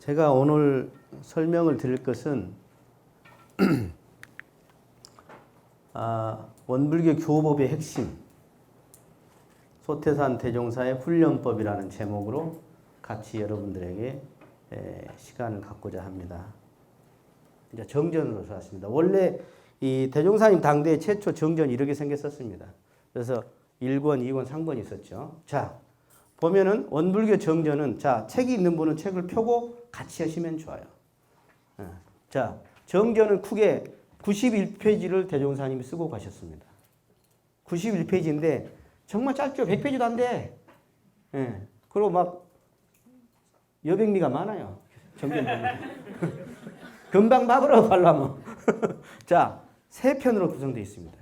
제가 오늘 설명을 드릴 것은 원불교 교법의 핵심, 소태산 대종사의 훈련법이라는 제목으로 같이 여러분들에게 시간을 갖고자 합니다. 이제 정전으로 왔습니다. 원래 이 대종사님 당대 최초 정전이 이렇게 생겼었습니다. 그래서 1권, 2권, 3권이 있었죠. 자, 보면은 원불교 정전은, 자, 책이 있는 분은 책을 펴고 같이 하시면 좋아요. 자, 정전은 크게 91페이지를 대종사님이 쓰고 가셨습니다. 91페이지인데 정말 짧죠. 100페이지도 안 돼. 그리고 막 여백미가 많아요. 정전 보면. 금방 막으라고 하려면. 자, 3편으로 구성되어 있습니다.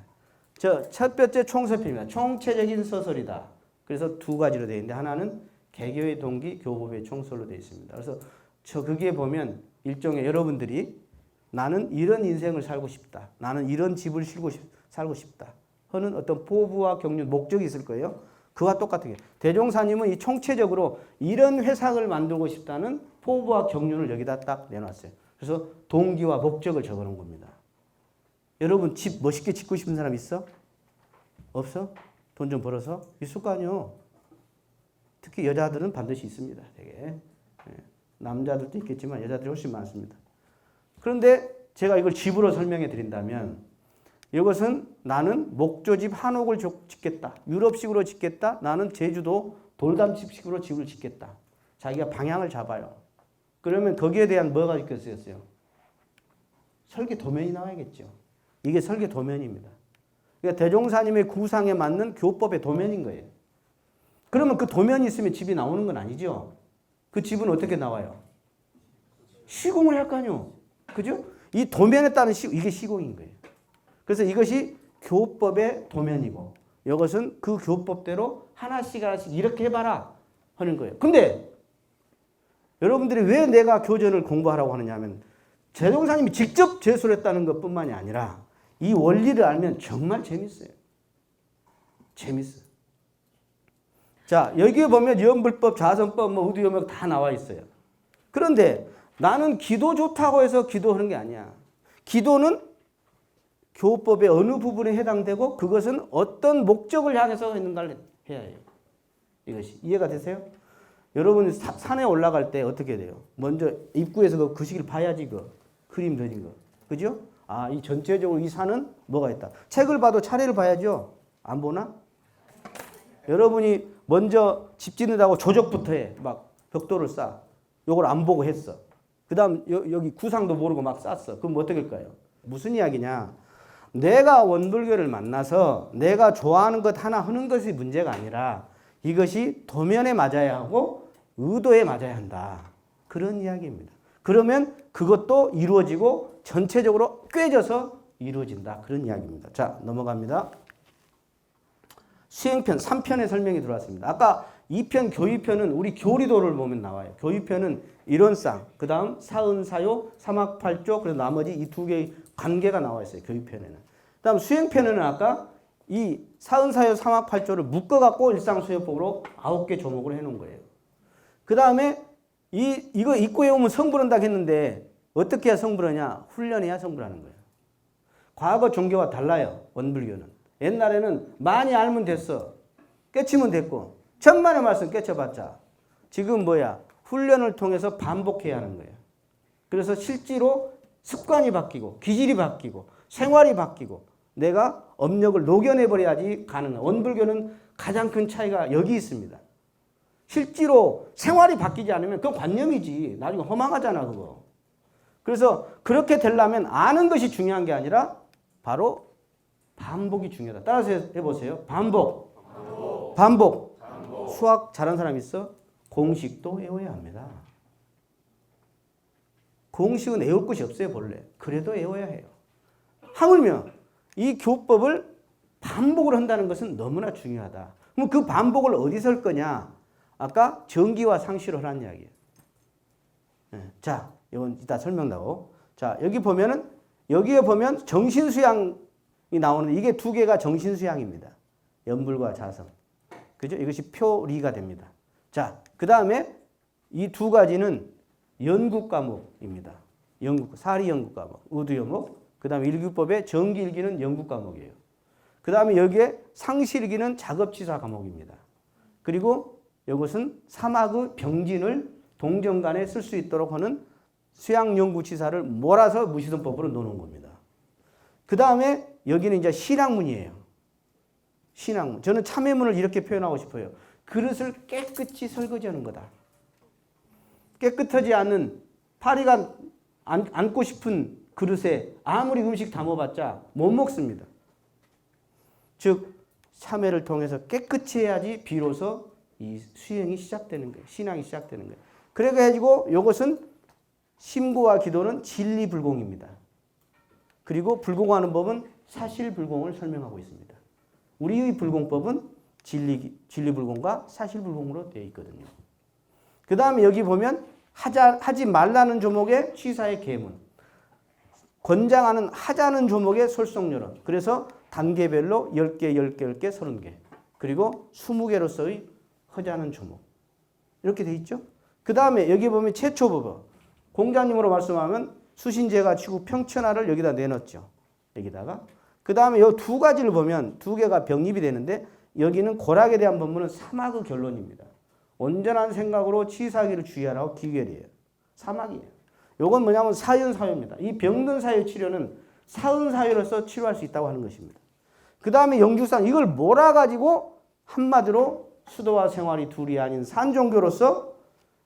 첫 번째 총서편입니다. 총체적인 서설이다. 그래서 2가지로 되어 있는데, 하나는 개교의 동기, 교법의 총설로 되어 있습니다. 그래서 거기에 보면 일종의 여러분들이 나는 이런 인생을 살고 싶다. 나는 이런 집을 살고 싶다. 하는 어떤 포부와 경륜, 목적이 있을 거예요. 그와 똑같은 게. 대종사님은 이 총체적으로 이런 회상을 만들고 싶다는 포부와 경륜을 여기다 딱 내놨어요. 그래서 동기와 목적을 적어 놓은 겁니다. 여러분 집 멋있게 짓고 싶은 사람 있어? 없어? 돈 좀 벌어서? 있을 거 아니요. 특히 여자들은 반드시 있습니다. 되게. 남자들도 있겠지만 여자들이 훨씬 많습니다. 그런데 제가 이걸 집으로 설명해 드린다면, 이것은 나는 목조집 한옥을 짓겠다. 유럽식으로 짓겠다. 나는 제주도 돌담집식으로 집을 짓겠다. 자기가 방향을 잡아요. 그러면 거기에 대한 뭐가 있겠어요? 설계 도면이 나와야겠죠. 이게 설계 도면입니다. 그러니까 대종사님의 구상에 맞는 교법의 도면인 거예요. 그러면 그 도면이 있으면 집이 나오는 건 아니죠. 그 집은 어떻게 나와요? 시공을 할 거 아니요. 그죠? 이 도면에 따른 이게 시공인 거예요. 그래서 이것이 교법의 도면이고, 이것은 그 교법대로 하나씩 이렇게 해봐라 하는 거예요. 근데 여러분들이 왜 내가 교전을 공부하라고 하느냐면, 대종사님이 직접 제수를 했다는 것뿐만이 아니라 이 원리를 알면 정말 재밌어요. 재밌어요. 자, 여기에 보면 연불법, 자선법, 의두요명 다 나와 있어요. 그런데 나는 기도 좋다고 해서 기도하는 게 아니야. 기도는 교법의 어느 부분에 해당되고 그것은 어떤 목적을 향해서 있는가를 해야 해요. 이것이 이해가 되세요? 여러분 산에 올라갈 때 어떻게 돼요? 먼저 입구에서 그 시기를 봐야지, 그림 그린 거. 그죠? 이 전체적으로 이 산은 뭐가 있다. 책을 봐도 차례를 봐야죠. 안 보나? 여러분이 먼저 집 짓는다고 조적부터 해. 막 벽돌을 쌓아. 요걸 안 보고 했어. 그 다음 여기 구상도 모르고 막 쌌어. 그럼 어떻게 할까요? 무슨 이야기냐? 내가 원불교를 만나서 내가 좋아하는 것 하나 하는 것이 문제가 아니라 이것이 도면에 맞아야 하고 의도에 맞아야 한다. 그런 이야기입니다. 그러면 그것도 이루어지고 전체적으로 꿰져서 이루어진다. 그런 이야기입니다. 자, 넘어갑니다. 수행편 3편의 설명이 들어왔습니다. 아까 2편 교의편은 우리 교리도를 보면 나와요. 교의편은 이론상, 그 다음 사은사요, 삼학팔조, 그래서 나머지 이 2개의 관계가 나와 있어요. 교의편에는. 그 다음 수행편에는 아까 이 사은사요, 삼학팔조를 묶어갖고 일상수행법으로 9개 조목으로 해놓은 거예요. 그 다음에 이거 잊고 외우면 성불한다고 했는데 어떻게 해야 성불하냐? 훈련해야 성불하는 거예요. 과거 종교와 달라요. 원불교는. 옛날에는 많이 알면 됐어. 깨치면 됐고, 천만의 말씀 깨쳐봤자 지금 훈련을 통해서 반복해야 하는 거예요. 그래서 실제로 습관이 바뀌고 기질이 바뀌고 생활이 바뀌고 내가 업력을 녹여내버려야지 가능한. 원불교는 가장 큰 차이가 여기 있습니다. 실제로 생활이 바뀌지 않으면 그건 관념이지. 나중에 허망하잖아, 그거. 그래서 그렇게 되려면 아는 것이 중요한 게 아니라 바로 반복이 중요하다. 따라서 해보세요. 반복. 수학 잘하는 사람 있어? 공식도 외워야 합니다. 공식은 외울 것이 없어요, 본래. 그래도 외워야 해요. 하물며 이 교법을 반복을 한다는 것은 너무나 중요하다. 그럼 그 반복을 어디서 할 거냐? 아까 정기와 상시로 하라는 이야기예요. 자, 이건 이따 설명나고. 자, 여기에 보면 정신수양이 나오는, 이게 2개가 정신수양입니다. 연불과 자성. 그죠? 이것이 표리가 됩니다. 자, 그 다음에 이 2가지는 연구 과목입니다. 사리 연구 과목, 의도 과목. 그 다음에 일기법의 정기일기는 연구 과목이에요. 그 다음에 여기에 상시일기는 작업치사 과목입니다. 그리고 이것은 사막의 병진을 동정간에 쓸 수 있도록 하는 수양연구치사를 몰아서 무시성법으로 놓는 겁니다. 그 다음에 여기는 이제 신학문이에요. 신학문. 저는 참회문을 이렇게 표현하고 싶어요. 그릇을 깨끗이 설거지하는 거다. 깨끗하지 않은 파리가 앉고 싶은 그릇에 아무리 음식 담아봤자 못 먹습니다. 즉 참회를 통해서 깨끗이 해야지 비로소 이 수행이 시작되는 거예요. 신앙이 시작되는 거예요. 그래가지고 이것은 심구와 기도는 진리불공입니다. 그리고 불공하는 법은 사실불공을 설명하고 있습니다. 우리의 불공법은 진리불공과 사실불공으로 되어 있거든요. 그 다음에 여기 보면 하지 말라는 조목의 취사의 계문, 권장하는 하자는 조목의 솔속요론. 그래서 단계별로 10개, 10개, 10개, 30개. 그리고 20개로서의 허자는 조목. 이렇게 돼 있죠. 그 다음에 여기 보면 최초법어. 공자님으로 말씀하면 수신제가 치고 평천하를 여기다 내놨죠. 여기다가. 그 다음에 이 두 가지를 보면 두 개가 병립이 되는데 여기는 고락에 대한 법문은 사막의 결론입니다. 온전한 생각으로 치사하기를 주의하라고 기결이에요. 사막이에요. 요건 뭐냐면 사연사유입니다. 이 병든 사유 치료는 사은사유로서 치료할 수 있다고 하는 것입니다. 그 다음에 영주산 이걸 몰아가지고 한마디로 수도와 생활이 둘이 아닌 산종교로서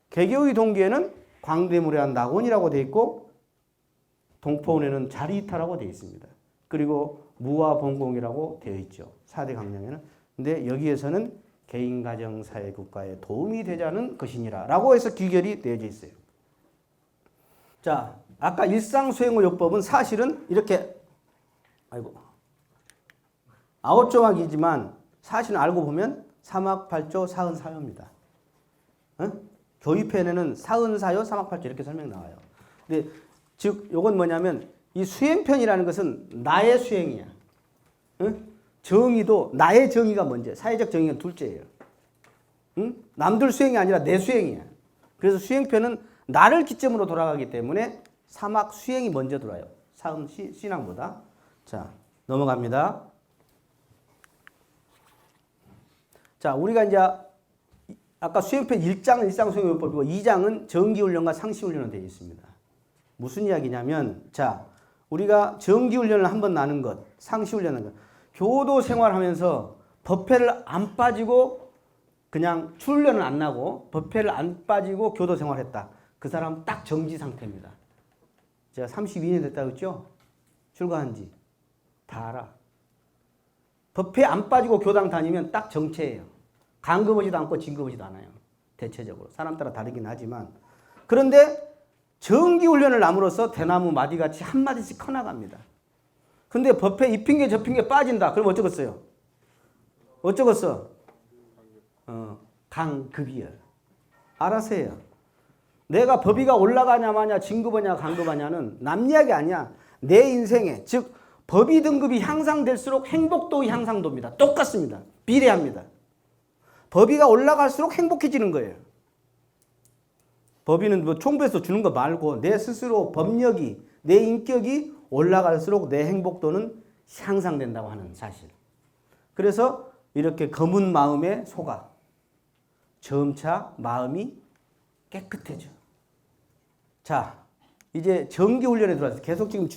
개교의 동기에는 광대무례한 낙원이라고 되어 있고 동포운에는 자리이타라고 되어 있습니다. 그리고 무화본공이라고 되어 있죠. 4대 강령에는. 근데 여기에서는 개인가정사회국가에 도움이 되자는 것이니라 라고 해서 귀결이 되어져 있어요. 자, 아까 일상수행의 요법은 사실은 이렇게 9조막이지만 사실은 알고 보면 사막팔조 사은사요입니다. 교의편에는 사은사요, 사막팔조 이렇게 설명 나와요. 근데 즉 요건 뭐냐면 이 수행편이라는 것은 나의 수행이야. 정의도 나의 정의가 먼저, 사회적 정의가 둘째예요. 남들 수행이 아니라 내 수행이야. 그래서 수행편은 나를 기점으로 돌아가기 때문에 사막 수행이 먼저 들어와요. 사은 신앙보다. 자, 넘어갑니다. 자, 우리가 이제 아까 수행편 1장은 일상수행요법이고 2장은 정기훈련과 상시훈련으로 되어 있습니다. 무슨 이야기냐면, 자, 우리가 정기훈련을 한번 나눈 것, 상시훈련을 것, 교도 생활하면서 법회를 안 빠지고 그냥 출훈련을 안 나고 법회를 안 빠지고 교도 생활했다. 그 사람 딱 정지 상태입니다. 제가 32년 됐다고 했죠? 출가한 지. 다 알아. 법회 안 빠지고 교당 다니면 딱 정체예요. 간급하지도 않고 진급하지도 않아요. 대체적으로. 사람 따라 다르긴 하지만. 그런데 정기훈련을 남으로써 대나무 마디같이 한 마디씩 커나갑니다. 근데 법회 이 핑계 저 핑계 빠진다. 그럼 어쩌겠어요? 어쩌겠어? 강급이요. 알아서 해요. 내가 법위가 올라가냐 마냐 진급하냐 강급하냐는 남 이야기 아니야. 내 인생에 즉 법위 등급이 향상될수록 행복도 향상도입니다. 똑같습니다. 비례합니다. 법위가 올라갈수록 행복해지는 거예요. 법위는 뭐 총부에서 주는 거 말고 내 스스로 법력이 내 인격이 올라갈수록 내 행복도는 향상된다고 하는 사실. 그래서 이렇게 검은 마음에 속아 점차 마음이 깨끗해져. 자, 이제 정기훈련에 들어와서 계속 지금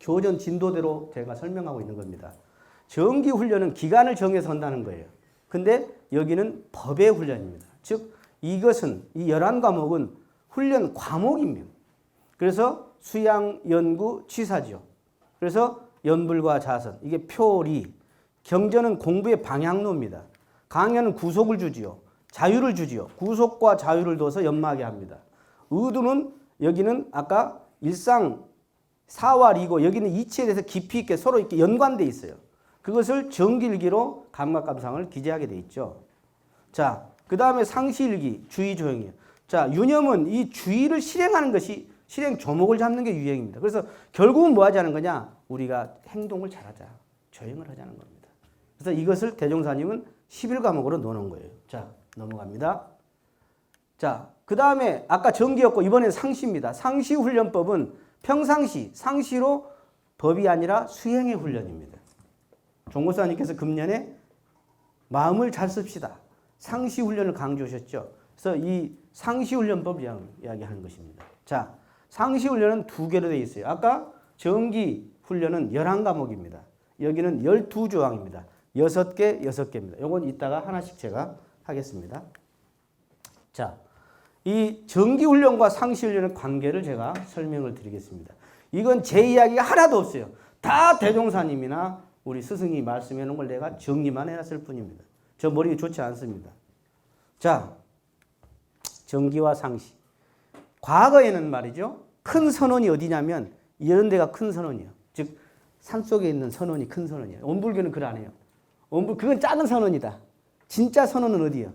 교전 진도대로 제가 설명하고 있는 겁니다. 정기훈련은 기간을 정해서 한다는 거예요. 근데 여기는 법의 훈련입니다. 즉 이것은 이 11과목은 훈련 과목입니다. 그래서 수양, 연구, 취사죠. 그래서 연불과 자선, 이게 표리, 경전은 공부의 방향로입니다. 강연은 구속을 주지요. 자유를 주지요. 구속과 자유를 둬서 연마하게 합니다. 의도는 여기는 아까 일상 사활이고 여기는 이치에 대해서 깊이 있게 서로 이렇게 연관되어 있어요. 그것을 정기일기로 감각감상을 기재하게 돼 있죠. 자, 그 다음에 상시일기, 주의조행이에요. 자, 유념은 이 주의를 실행하는 것이 실행 조목을 잡는 게 유행입니다. 그래서 결국은 뭐 하자는 거냐? 우리가 행동을 잘하자. 조행을 하자는 겁니다. 그래서 이것을 대종사님은 11과목으로 놓는 거예요. 자, 넘어갑니다. 자, 그 그 다음에 아까 정기였고 이번엔 상시입니다. 상시훈련법은 평상시, 상시로 법이 아니라 수행의 훈련입니다. 종고사님께서 금년에 마음을 잘 씁시다. 상시훈련을 강조하셨죠. 그래서 이 상시훈련법 이야기하는 것입니다. 자, 상시훈련은 두 개로 되어 있어요. 아까 정기훈련은 11과목입니다. 여기는 12조항입니다. 6개, 6개입니다. 요건 이따가 하나씩 제가 하겠습니다. 자, 이 정기훈련과 상시훈련의 관계를 제가 설명을 드리겠습니다. 이건 제 이야기가 하나도 없어요. 다 대종사님이나 우리 스승이 말씀해 놓은 걸 내가 정리만 해놨을 뿐입니다. 저 머리가 좋지 않습니다. 자, 정기와 상시. 과거에는 말이죠. 큰 선원이 어디냐면 이런 데가 큰 선원이에요. 즉 산속에 있는 선원이 큰 선원이에요. 원불교는 그걸 안 해요. 그건 작은 선원이다. 진짜 선원은 어디예요?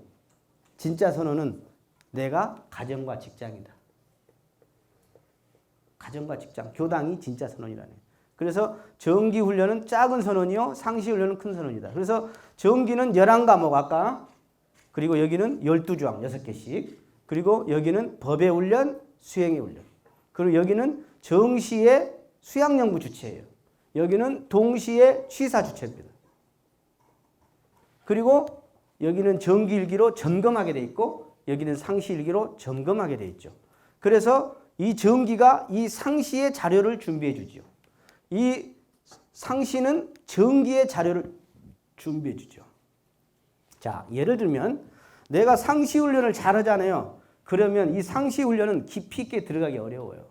진짜 선원은 내가 가정과 직장이다. 가정과 직장, 교당이 진짜 선원이라네. 그래서 정기훈련은 작은 선원이요, 상시훈련은 큰 선원이다. 그래서 정기는 11과목 아까, 그리고 여기는 12조항 6개씩, 그리고 여기는 법의 훈련, 수행의 훈련, 그리고 여기는 정시의 수양연구 주체예요. 여기는 동시의 취사 주체입니다. 그리고 여기는 정기일기로 점검하게 돼 있고 여기는 상시일기로 점검하게 돼 있죠. 그래서 이 정기가 이 상시의 자료를 준비해 주죠. 이 상시는 정기의 자료를 준비해 주죠. 자, 예를 들면 내가 상시훈련을 잘하잖아요. 그러면 이 상시훈련은 깊이 있게 들어가기 어려워요.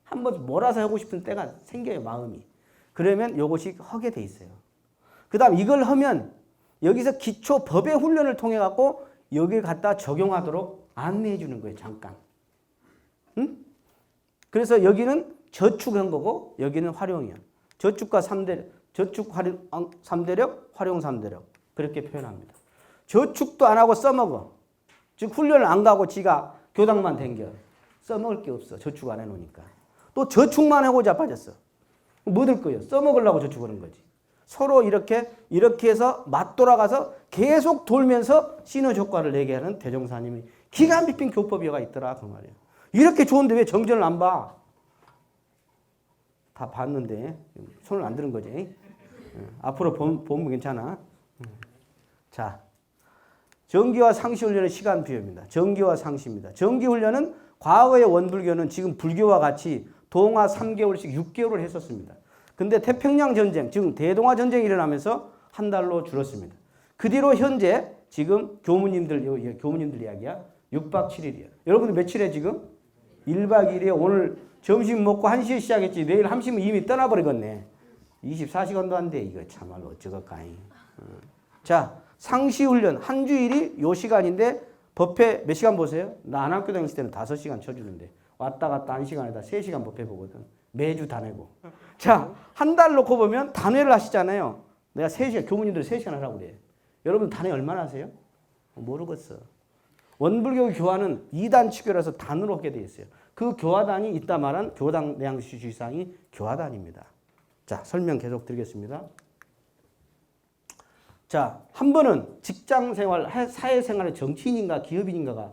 한번 몰아서 하고 싶은 때가 생겨요, 마음이. 그러면 이것이 하게 돼 있어요. 그 다음 이걸 하면 여기서 기초 법의 훈련을 통해 갖고 여기를 갖다 적용하도록 안내해 주는 거예요, 잠깐. 응? 그래서 여기는 저축한 거고 여기는 활용이야. 저축과 3대력, 저축 활용 3대력, 활용 3대력. 그렇게 표현합니다. 저축도 안 하고 써먹어. 즉 훈련을 안 가고 지가 교당만 댕겨. 써먹을 게 없어. 저축 안 해놓으니까. 또 저축만 하고 자빠졌어. 뭐 될 거예요? 써먹으려고 저축하는 거지. 서로 이렇게 해서 맞돌아가서 계속 돌면서 시너지 효과를 내게 하는 대종사님이 기가 막힌 교법이가 있더라 그 말이에요. 이렇게 좋은데 왜 정전을 안 봐? 다 봤는데 손을 안 드는 거지. 앞으로 보면 괜찮아. 자, 정기와 상시훈련의 시간 비율입니다. 정기와 상시입니다. 정기훈련은 과거의 원불교는 지금 불교와 같이 동화 3개월씩 6개월을 했었습니다. 근데 태평양 전쟁, 즉 대동아 전쟁이 일어나면서 한 달로 줄었습니다. 그 뒤로 현재 지금 교무님들 이야기야. 6박 7일이야. 여러분들 며칠에 지금? 1박 2일에 오늘 점심 먹고 1시에 시작했지. 내일 1시면 이미 떠나버리겠네. 24시간도 안 돼. 이거 참말로 어쩌겠까이. 자, 상시훈련 한 주일이 요 시간인데 법회 몇 시간 보세요? 나 안학교 다닐 때는 5시간 쳐주는데 왔다 갔다 1시간에다 3시간 법회 보거든. 매주 다 내고. 자, 한 달 놓고 보면 단회를 하시잖아요. 내가 3시간, 교무님들 3시간 하라고 그래. 여러분 단회 얼마나 하세요? 모르겠어. 원불교 교화는 2단 치교라서 단으로 하게 돼 있어요. 그 교화단이 이따 말한 교당 내양주의상이 교화단입니다. 자, 설명 계속 드리겠습니다. 자, 한 번은 직장생활, 사회생활의 정치인인가 기업인인가가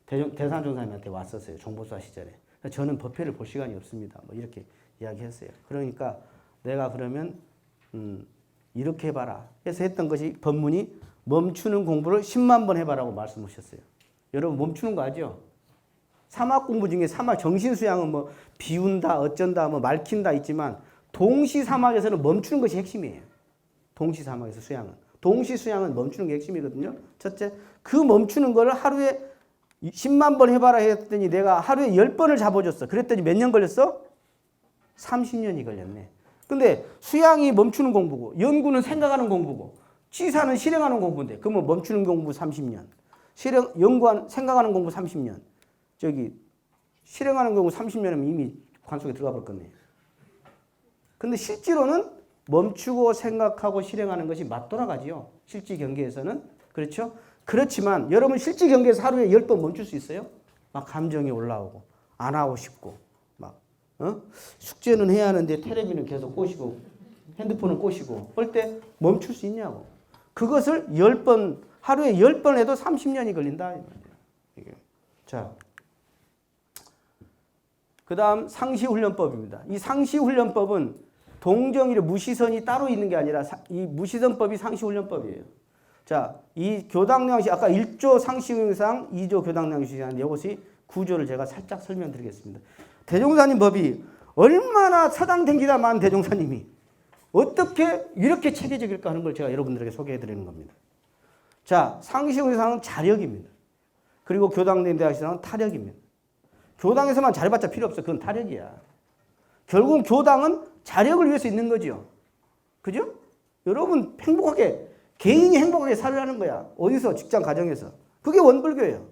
대산종사님한테 왔었어요. 종보사 시절에. 저는 법회를 볼 시간이 없습니다. 뭐 이렇게 이야기했어요. 그러니까 내가 그러면 이렇게 해봐라 해서 했던 것이 법문이 멈추는 공부를 10만 번 해봐라고 말씀하셨어요. 여러분 멈추는 거 아죠? 사막 공부 중에 사막 정신수양은 뭐 비운다 어쩐다 뭐 말킨다 있지만 동시사막에서는 멈추는 것이 핵심이에요. 동시사막에서 수양은. 동시수양은 멈추는 게 핵심이거든요. 첫째, 그 멈추는 거를 하루에 10만 번 해봐라 했더니 내가 하루에 10번을 잡아줬어. 그랬더니 몇 년 걸렸어? 30년이 걸렸네. 근데 수양이 멈추는 공부고 연구는 생각하는 공부고 취사는 실행하는 공부인데 그러면 멈추는 공부 30년. 생각하는 공부 30년. 실행하는 공부 30년이면 이미 관속에 들어가 볼 거네. 근데 실제로는 멈추고 생각하고 실행하는 것이 맞돌아가지요. 실지 경계에서는. 그렇죠? 그렇지만 여러분 실지 경계에서 하루에 10번 멈출 수 있어요? 막 감정이 올라오고 안 하고 싶고 막 숙제는 해야 하는데 텔레비는 계속 꼬시고 핸드폰은 꼬시고 할 때 멈출 수 있냐고. 그것을 10번 하루에 10번 해도 30년이 걸린다. 자, 그 다음 상시훈련법입니다. 이 상시훈련법은 동정이를 무시선이 따로 있는 게 아니라 이 무시선법이 상시훈련법이에요. 자, 이 교당량식 아까 1조 상시훈련상 2조 교당량식이라는 이것이 구조를 제가 살짝 설명드리겠습니다. 대종사님 법이 얼마나 사당댕기다 만 대종사님이 어떻게 이렇게 체계적일까 하는 걸 제가 여러분들에게 소개해 드리는 겁니다. 자, 상시훈련상은 자력입니다. 그리고 교당대학시상은 타력입니다. 교당에서만 잘해봤자 필요 없어. 그건 타력이야. 결국은 교당은 자력을 위해서 있는 거죠. 그죠? 여러분 행복하게 개인이 행복하게 살라는 거야. 어디서? 직장 가정에서. 그게 원불교예요.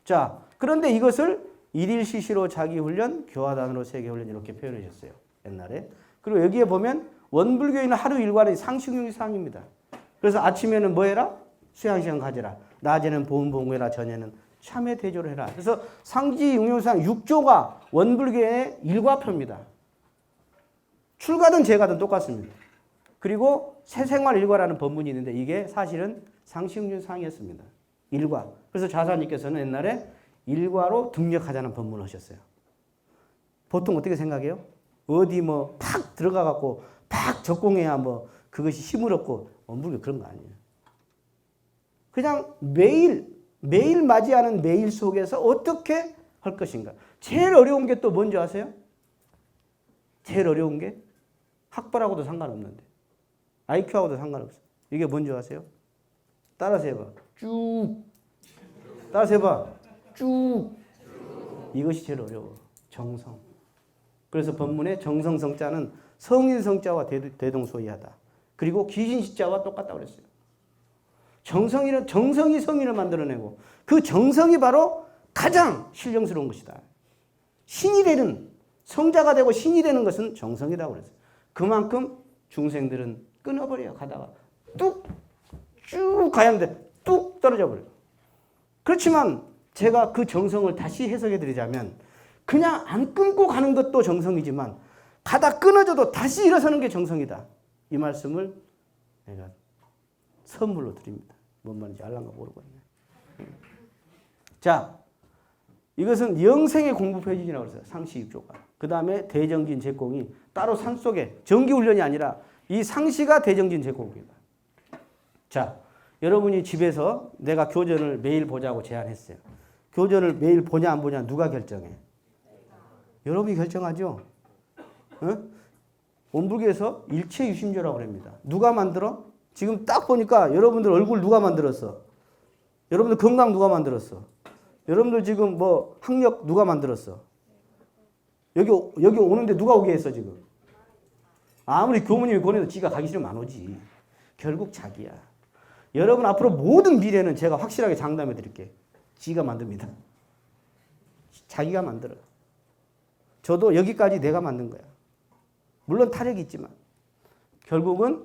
자, 그런데 이것을 일일 시시로 자기훈련, 교화단으로 세계훈련 이렇게 표현해 주셨어요. 옛날에. 그리고 여기에 보면 원불교인은 하루 일과는 상식용이 사항입니다. 그래서 아침에는 뭐 해라? 수양시간 가져라. 낮에는 보훈봉구해라. 저녁에는 참회 대조를 해라. 그래서 상지용용상 6조가 원불교의 일과표입니다. 출가든 재가든 똑같습니다. 그리고 새생활일과라는 법문이 있는데 이게 사실은 상시용용상이었습니다. 일과. 그래서 좌사님께서는 옛날에 일과로 등력하자는 법문을 하셨어요. 보통 어떻게 생각해요? 어디 뭐 팍 들어가갖고 팍 적공해야 뭐 그것이 힘을 얻고 원불교 그런 거 아니에요. 그냥 매일 맞이하는 매일 속에서 어떻게 할 것인가. 제일 어려운 게 또 뭔지 아세요? 제일 어려운 게 학벌하고도 상관없는데 IQ하고도 상관없어요. 이게 뭔지 아세요? 따라서 해봐. 쭉. 따라서 해봐. 쭉. 이것이 제일 어려워. 정성. 그래서 법문에 정성성자는 성인성자와 대동소이하다. 그리고 귀신시자와 똑같다고 그랬어요. 정성이 성인을 만들어내고 그 정성이 바로 가장 신령스러운 것이다. 신이 되는, 성자가 되고 신이 되는 것은 정성이라고 그랬어요. 그만큼 중생들은 끊어버려요. 가다가 쭉 가야 하는데 뚝 떨어져 버려요. 그렇지만 제가 그 정성을 다시 해석해 드리자면 그냥 안 끊고 가는 것도 정성이지만 가다 끊어져도 다시 일어서는 게 정성이다. 이 말씀을 내가 선물로 드립니다. 뭔 말인지 알란가 모르겠네. 자, 이것은 영생의 공부 표준이라고 그랬어요. 상시 6조가. 그 다음에 대정진 제공이 따로 산속에 정기훈련이 아니라 이 상시가 대정진 제공입니다. 자, 여러분이 집에서 내가 교전을 매일 보자고 제안했어요. 교전을 매일 보냐 안 보냐 누가 결정해? 여러분이 결정하죠. 어? 원불교에서 일체유심조라고 합니다. 누가 만들어? 지금 딱 보니까 여러분들 얼굴 누가 만들었어? 여러분들 건강 누가 만들었어? 여러분들 지금 뭐 학력 누가 만들었어? 여기 오는데 누가 오게 했어 지금? 아무리 교무님이 보내도 지가 가기 싫으면 안 오지. 결국 자기야. 여러분 앞으로 모든 미래는 제가 확실하게 장담해 드릴게. 지가 만듭니다. 자기가 만들어. 저도 여기까지 내가 만든 거야. 물론 타력이 있지만 결국은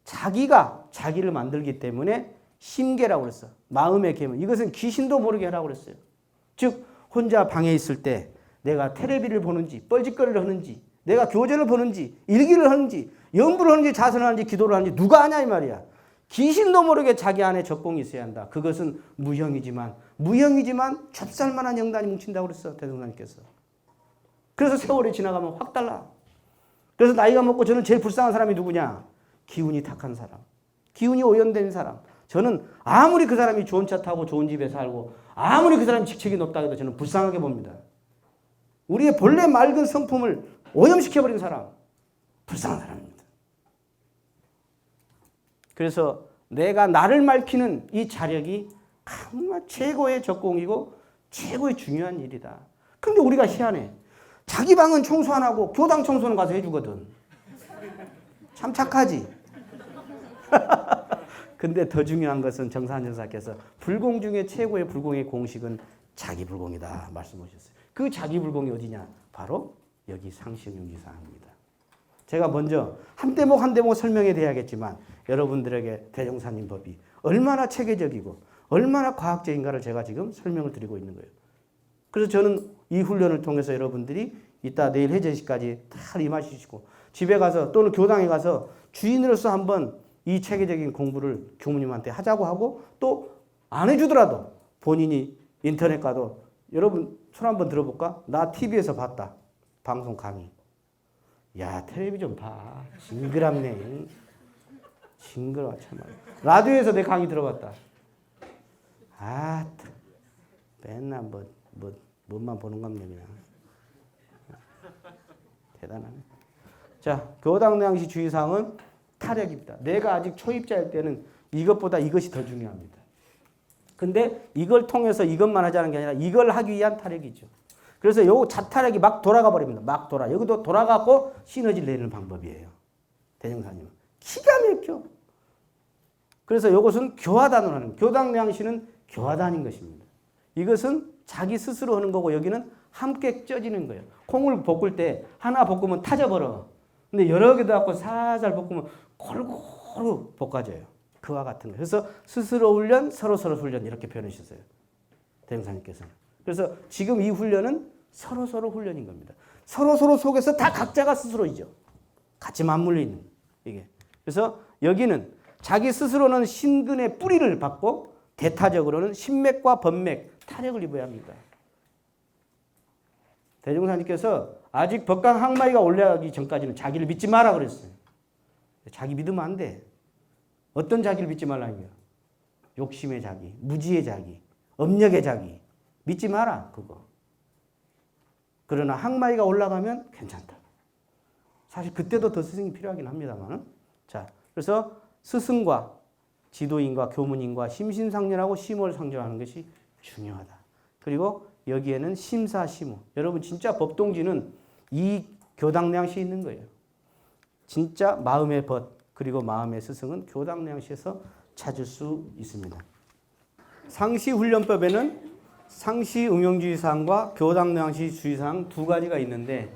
자기가 자기를 만들기 때문에 심계라고 그랬어. 마음의 계명. 이것은 귀신도 모르게 하라고 그랬어요. 즉 혼자 방에 있을 때 내가 테레비를 보는지 뻘짓거리를 하는지 내가 교전을 보는지 일기를 하는지 연부를 하는지 자선을 하는지 기도를 하는지 누가 아냐 이 말이야. 귀신도 모르게 자기 안에 적공이 있어야 한다. 그것은 무형이지만 좁쌀만한 영단이 뭉친다고 그랬어. 대성사님께서. 그래서 세월이 지나가면 확 달라. 그래서 나이가 먹고 저는 제일 불쌍한 사람이 누구냐? 기운이 탁한 사람. 기운이 오염된 사람. 저는 아무리 그 사람이 좋은 차 타고 좋은 집에 살고 아무리 그 사람이 직책이 높다 해도 저는 불쌍하게 봅니다. 우리의 본래 맑은 성품을 오염시켜버린 사람. 불쌍한 사람입니다. 그래서 내가 나를 밝히는 이 자력이 정말 최고의 적공이고 최고의 중요한 일이다. 근데 우리가 희한해. 자기 방은 청소 안 하고 교당 청소는 가서 해주거든. 참 착하지. 근데 더 중요한 것은 정산정사께서 불공 중에 최고의 불공의 공식은 자기불공이다 말씀하셨어요. 그 자기불공이 어디냐? 바로 여기 상시용지사항입니다. 제가 먼저 한 대목 한 대목 설명해 드려야겠지만 여러분들에게 대종사님 법이 얼마나 체계적이고 얼마나 과학적인가를 제가 지금 설명을 드리고 있는 거예요. 그래서 저는 이 훈련을 통해서 여러분들이 이따 내일 해제시까지 다 임하시고 집에 가서 또는 교당에 가서 주인으로서 한번 이 체계적인 공부를 교무님한테 하자고 하고 또 안 해주더라도 본인이 인터넷 가도 여러분 손 한번 들어볼까? 나 TV에서 봤다. 방송 강의. 야, 텔레비전 봐. 징그럽네. 징그러워, 참. 라디오에서 내 강의 들어봤다. 아, 맨날 뭐만 보는 겁니다, 그냥. 대단하네. 자, 교당량시 주의사항은 타력입니다. 내가 아직 초입자일 때는 이것보다 이것이 더 중요합니다. 근데 이걸 통해서 이것만 하자는 게 아니라 이걸 하기 위한 타력이죠. 그래서 요 자타력이 막 돌아가 버립니다. 막 돌아. 여기도 돌아가고 시너지를 내는 방법이에요. 대정사님. 기가 막혀. 그래서 이것은 교화단으로 하는, 교당량시는 교화단인 것입니다. 이것은 자기 스스로 하는 거고 여기는 함께 쪄지는 거예요. 콩을 볶을 때 하나 볶으면 타져버려. 근데 여러 개도 갖고 살살 볶으면 골고루 볶아져요. 그와 같은 거예요. 그래서 스스로 훈련, 서로 훈련 이렇게 표현하셨어요. 대형사님께서는. 그래서 지금 이 훈련은 서로 훈련인 겁니다. 서로 속에서 다 각자가 스스로이죠. 같이 맞물려 있는 이게. 그래서 여기는 자기 스스로는 신근의 뿌리를 받고 대타적으로는 신맥과 번맥, 타력을 입어야 합니다. 대종사님께서 아직 법강 항마이가 올라가기 전까지는 자기를 믿지 마라 그랬어요. 자기 믿으면 안 돼. 어떤 자기를 믿지 말라는 거야? 욕심의 자기, 무지의 자기, 업력의 자기. 믿지 마라, 그거. 그러나 항마이가 올라가면 괜찮다. 사실 그때도 더 스승이 필요하긴 합니다만. 자, 그래서 스승과 지도인과 교문인과 심신상련하고 심월상조하는 것이 중요하다. 그리고 여기에는 심사시무. 여러분 진짜 법동지는 이 교당량시 있는 거예요. 진짜 마음의 벗 그리고 마음의 스승은 교당량시에서 찾을 수 있습니다. 상시훈련법에는 상시응용주의사항과 교당량시 주의사항 두 가지가 있는데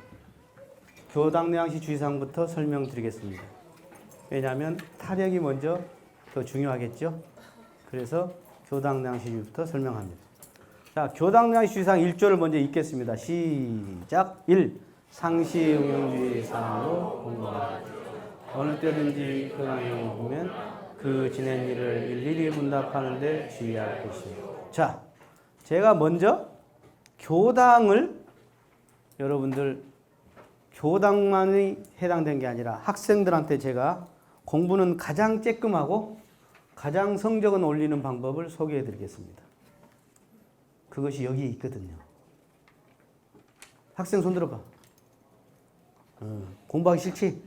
교당량시 주의사항부터 설명드리겠습니다. 왜냐하면 타력이 먼저 더 중요하겠죠. 그래서 교당량시주의부터 설명합니다. 자, 교당량시 주의사항 1조를 먼저 읽겠습니다. 시작. 1. 상시응용주의사항으로 공부하라. 어느 때든지 그 내용을 보면 그 지낸 일을 일일이 분답하는데 주의할 것이에요. 자, 제가 먼저 교당을 여러분들 교당만이 해당된 게 아니라 학생들한테 제가 공부는 가장 쬐끔하고 가장 성적은 올리는 방법을 소개해 드리겠습니다. 그것이 여기에 있거든요. 학생 손 들어봐. 공부하기 싫지?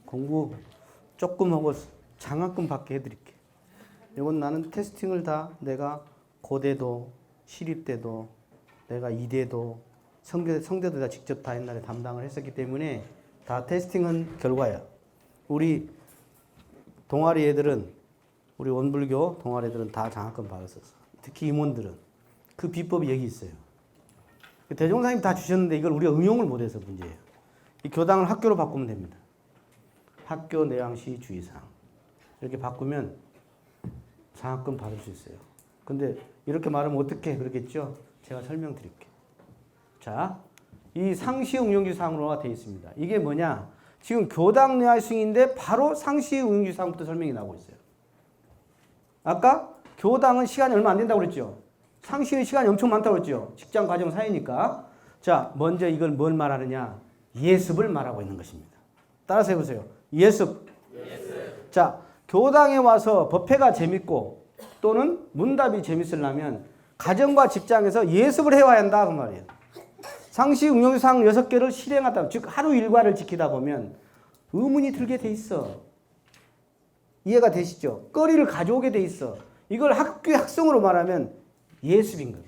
공부 조금 하고 장학금 받게 해드릴게. 이건 나는 테스팅을 다 내가 고대도 시립대도 내가 이대도 성대도 다 직접 다 옛날에 담당을 했었기 때문에 다 테스팅은 결과야. 우리 동아리 애들은 우리 원불교 동아리 애들은 다 장학금 받았었어. 특히 임원들은 그 비법이 여기 있어요. 대종사님 다 주셨는데 이걸 우리가 응용을 못해서 문제예요. 이 교당을 학교로 바꾸면 됩니다. 학교 내양시 주의사항 이렇게 바꾸면 장학금 받을 수 있어요. 근데 이렇게 말하면 어떻게 그러겠죠? 제가 설명드릴게요. 자, 이 상시응용주의사항으로 되어 있습니다. 이게 뭐냐? 지금 교당 내화승인데 바로 상시응용주의사항부터 설명이 나오고 있어요. 아까 교당은 시간이 얼마 안 된다고 그랬죠? 상시의 시간이 엄청 많다고 그랬죠? 직장 과정 사이니까. 자, 먼저 이걸 뭘 말하느냐? 예습을 말하고 있는 것입니다. 따라서 해보세요. 예습. 자, 교당에 와서 법회가 재밌고 또는 문답이 재밌으려면 가정과 직장에서 예습을 해와야 한다 그 말이에요. 상시응용주의사항 6개를 실행하다, 즉 하루 일과를 지키다 보면 의문이 들게 돼 있어. 이해가 되시죠? 거리를 가져오게 돼 있어. 이걸 학교의 학성으로 말하면 예습인 거예요.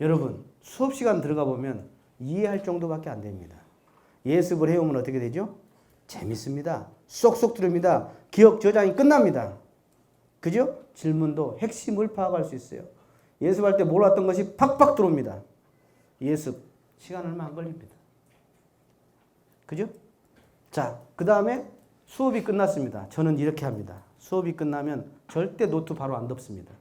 여러분 수업 시간 들어가 보면 이해할 정도밖에 안 됩니다. 예습을 해오면 어떻게 되죠? 재밌습니다. 쏙쏙 들읍니다. 기억 저장이 끝납니다. 그죠? 질문도 핵심을 파악할 수 있어요. 예습할 때 몰랐던 것이 팍팍 들어옵니다. 예습 시간 얼마 안 걸립니다. 그죠? 자, 그 다음에 수업이 끝났습니다. 저는 이렇게 합니다. 수업이 끝나면 절대 노트 바로 안 덮습니다.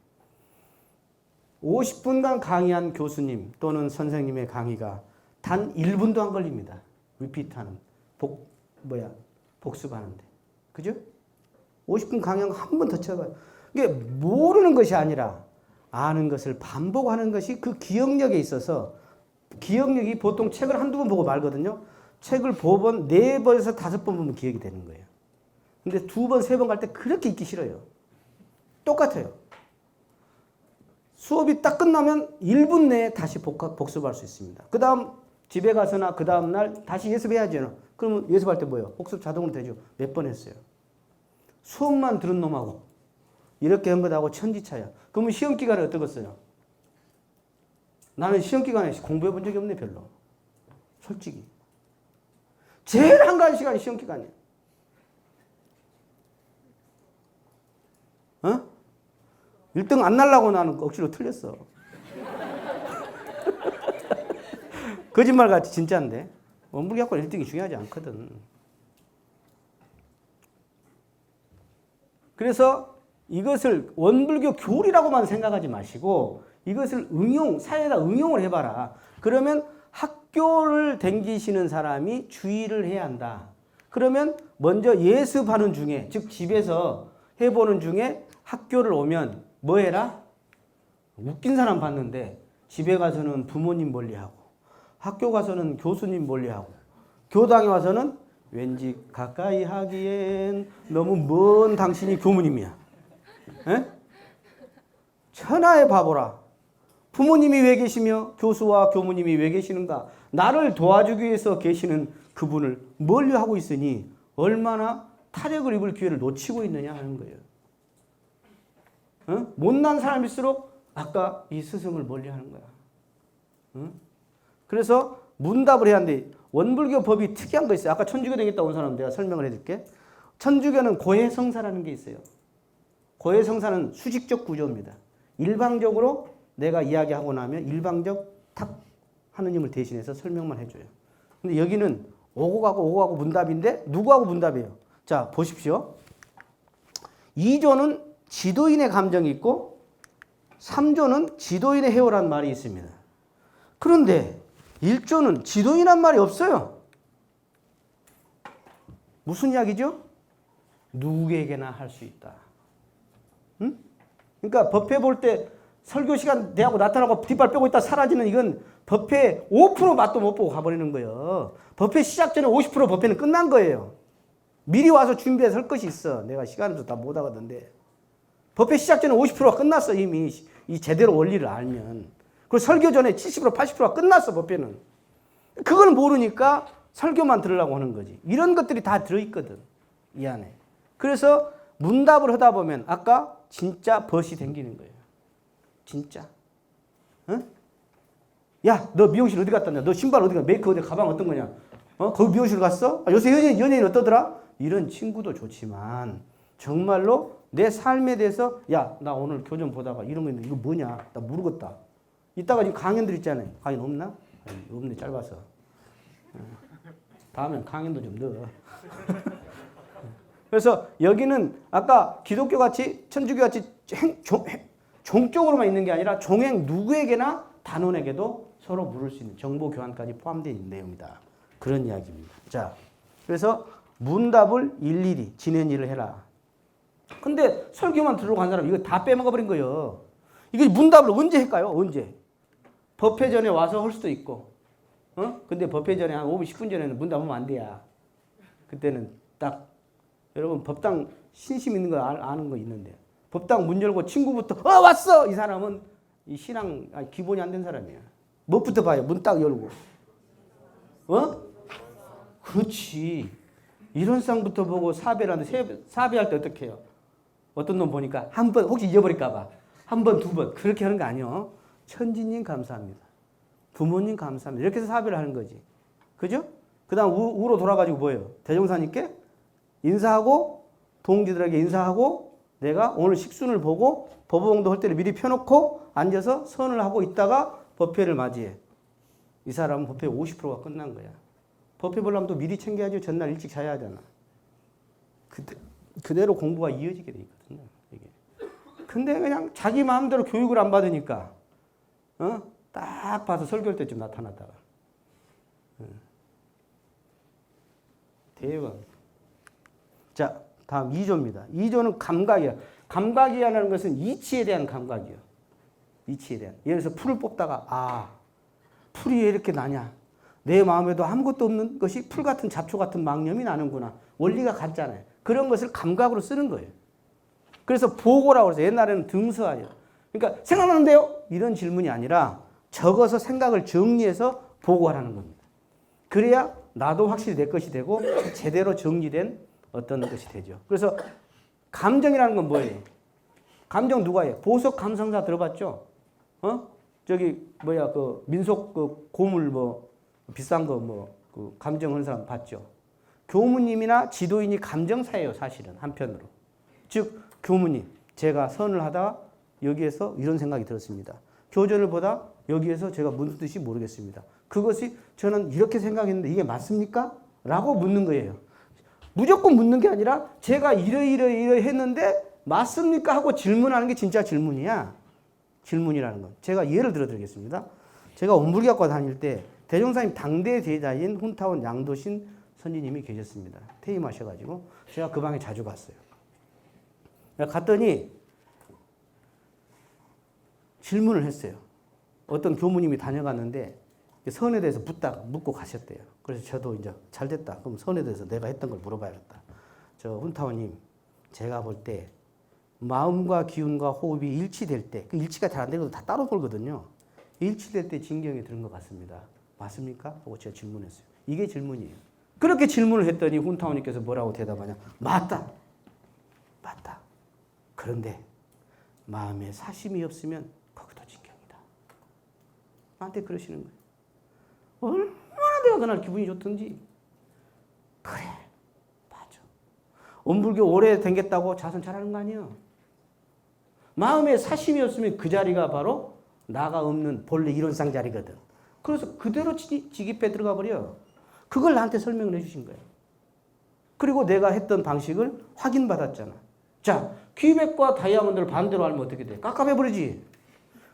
50분간 강의한 교수님 또는 선생님의 강의가 단 1분도 안 걸립니다. 리피트하는 복습하는데. 그죠? 50분 강의한 거 한 번 더 쳐봐요. 이게 모르는 것이 아니라 아는 것을 반복하는 것이 그 기억력에 있어서 기억력이 보통 책을 한두 번 보고 말거든요. 책을 보면 4번에서 5번 보면 기억이 되는 거예요. 근데 2번, 3번 갈 때 그렇게 읽기 싫어요. 똑같아요. 수업이 딱 끝나면 1분 내에 다시 복습할 수 있습니다. 그 다음 집에 가서나 그 다음 날 다시 예습해야죠. 그러면 예습할 때 뭐예요? 복습 자동으로 되죠. 몇 번 했어요. 수업만 들은 놈하고 이렇게 한 것하고 천지차야. 그러면 시험 기간에 어떠겠어요? 나는 시험 기간에 공부해 본 적이 없네, 별로. 솔직히. 제일 한가한 시간이 시험 기간이에요. 어? 1등 안 날라고 나는 억지로 틀렸어. 거짓말같이 진짜인데. 원불교학과 1등이 중요하지 않거든. 그래서 이것을 원불교 교리라고만 생각하지 마시고 이것을 사회에다 응용을 해봐라. 그러면 학교를 댕기시는 사람이 주의를 해야 한다. 그러면 먼저 예습하는 중에, 즉 집에서 해보는 중에 학교를 오면 뭐 해라? 웃긴 사람 봤는데 집에 가서는 부모님 멀리하고 학교 가서는 교수님 멀리하고 교당에 와서는 왠지 가까이 하기엔 너무 먼 당신이 교무님이야. 에? 천하의 바보라. 부모님이 왜 계시며 교수와 교무님이 왜 계시는가? 나를 도와주기 위해서 계시는 그분을 멀리하고 있으니 얼마나 타격을 입을 기회를 놓치고 있느냐 하는 거예요. 어? 못난 사람일수록 아까 이 스승을 멀리하는 거야. 어? 그래서 문답을 해야 하는데 원불교 법이 특이한 거 있어요. 아까 천주교 되겠다 온 사람 내가 설명을 해줄게. 천주교는 고해성사라는 게 있어요. 고해성사는 수직적 구조입니다. 일방적으로 내가 이야기하고 나면 일방적 탁 하느님을 대신해서 설명만 해줘요. 근데 여기는 오고 가고 문답인데 누구하고 문답이에요? 자, 보십시오. 2조는 지도인의 감정이 있고 3조는 지도인의 해오라는 말이 있습니다. 그런데 1조는 지도인한 말이 없어요. 무슨 이야기죠? 누구에게나 할 수 있다. 응? 그러니까 법회 볼 때 설교 시간 대하고 나타나고 뒷발 빼고 있다 사라지는 이건 법회 5% 맛도 못 보고 가버리는 거예요. 법회 시작 전에 50% 법회는 끝난 거예요. 미리 와서 준비해서 할 것이 있어. 내가 시간도 다 못 하거든데. 법회 시작 전에 50%가 끝났어 이미 이 제대로 원리를 알면. 그리고 설교 전에 70% 80%가 끝났어 법회는. 그걸 모르니까 설교만 들으려고 하는 거지. 이런 것들이 다 들어있거든 이 안에. 그래서 문답을 하다 보면 아까 진짜 벗이 생기는 거예요. 진짜. 어? 야, 너 미용실 어디 갔다 왔냐? 너 신발 어디 가? 메이크 어디 가방 어떤 거냐? 어? 거기 미용실 갔어? 아, 요새 연예인 어떠더라? 이런 친구도 좋지만 정말로 내 삶에 대해서 야, 나 오늘 교정 보다가 이런 거 있는데 이거 뭐냐? 나 모르겠다. 이따가 지금 강연들 있잖아요. 강연 없나? 아니, 없네, 짧아서. 다음엔 강연도 좀 넣어. 그래서 여기는 아까 기독교 같이 천주교 같이 종적으로만 있는 게 아니라 종행 누구에게나 단원에게도 서로 물을 수 있는 정보 교환까지 포함되어 있는 내용이다. 그런 이야기입니다. 자, 그래서 문답을 일일이 지낸 일을 해라. 근데 설교만 들으러 간 사람 이거 다 빼먹어버린 거예요. 이게 문답을 언제 할까요? 언제? 법회 전에 와서 할 수도 있고. 어? 근데 법회 전에 한 5분, 10분 전에는 문답하면 안 돼야. 그때는 딱 여러분 법당 신심 있는 거 아는 거 있는데 법당 문 열고 친구부터 왔어! 이 사람은 이 신앙 기본이 안 된 사람이야. 뭐부터 봐요? 문 딱 열고. 어? 그렇지. 이런 쌍부터 보고 사배를 하는데 사배할 때 어떻게 해요? 어떤 놈 보니까 한 번 혹시 잊어버릴까 봐. 한 번, 두 번 그렇게 하는 거 아니에요. 천지님 감사합니다. 부모님 감사합니다. 이렇게 해서 사배를 하는 거지. 그죠? 그 다음 우로 돌아가지고 뭐예요? 대종사님께 인사하고 동지들에게 인사하고 내가 오늘 식순을 보고 법원도 할 때를 미리 펴놓고 앉아서 선을 하고 있다가 법회를 맞이해. 이 사람은 법회 50%가 끝난 거야. 법회 보려면 또 미리 챙겨야지. 전날 일찍 자야 하잖아. 그대로 공부가 이어지게 돼 있거든요. 이게. 근데 그냥 자기 마음대로 교육을 안 받으니까 딱 봐서 설교할 때쯤 나타났다가 대박. 자, 다음 2조입니다. 2조는 감각이야. 감각이라는 것은 이치에 대한 감각이요. 이치에 대한. 예를 들어서 풀을 뽑다가 풀이 왜 이렇게 나냐? 내 마음에도 아무것도 없는 것이 풀 같은 잡초 같은 망념이 나는구나. 원리가 같잖아요. 그런 것을 감각으로 쓰는 거예요. 그래서 보고라고 해서 옛날에는 등서하여. 그러니까 생각나는데요? 이런 질문이 아니라 적어서 생각을 정리해서 보고하라는 겁니다. 그래야 나도 확실히 내 것이 되고 제대로 정리된 어떤 것이 되죠. 그래서 감정이라는 건 뭐예요? 감정 누가 해? 보석 감상사 들어봤죠? 그 민속 그 고물 비싼 거 그 감정하는 사람 봤죠? 교무님이나 지도인이 감정사예요, 사실은 한편으로. 즉 교무님, 제가 선을 하다 여기에서 이런 생각이 들었습니다. 교전을 보다 여기에서 제가 무슨 뜻이 모르겠습니다. 그것이 저는 이렇게 생각했는데 이게 맞습니까? 라고 묻는 거예요. 무조건 묻는 게 아니라 제가 이러 했는데 맞습니까? 하고 질문하는 게 진짜 질문이야. 질문이라는 건. 제가 예를 들어 드리겠습니다. 제가 온불교학과 다닐 때 대종사님 당대 제자인 훈타원 양도신 선지님이 계셨습니다. 퇴임하셔가지고 제가 그 방에 자주 갔어요. 갔더니 질문을 했어요. 어떤 교무님이 다녀갔는데 선에 대해서 묻고 가셨대요. 그래서 저도 이제 잘 됐다. 그럼 선에 대해서 내가 했던 걸 물어봐야겠다. 저 훈타원님, 제가 볼 때 마음과 기운과 호흡이 일치될 때, 그 일치가 잘 안 되거든 다 따로 돌거든요. 일치될 때 진경이 드는 것 같습니다. 맞습니까? 하고 제가 질문했어요. 이게 질문이에요. 그렇게 질문을 했더니 훈타원님께서 뭐라고 대답하냐? 맞다. 맞다. 그런데 마음에 사심이 없으면 거기도 진경이다. 나한테 그러시는 거예요. 얼마나 내가 그날 기분이 좋던지. 그래, 맞아. 온불교 오래 댕겼다고 자선 잘하는 거 아니야. 마음에 사심이 없으면 그 자리가 바로 나가 없는 본래 이론상 자리거든. 그래서 그대로 지기패 들어가 버려. 그걸 나한테 설명을 해주신 거예요. 그리고 내가 했던 방식을 확인받았잖아. 자, 퀴벡과 다이아몬드를 반대로 하면 어떻게 돼? 깝깝해버리지.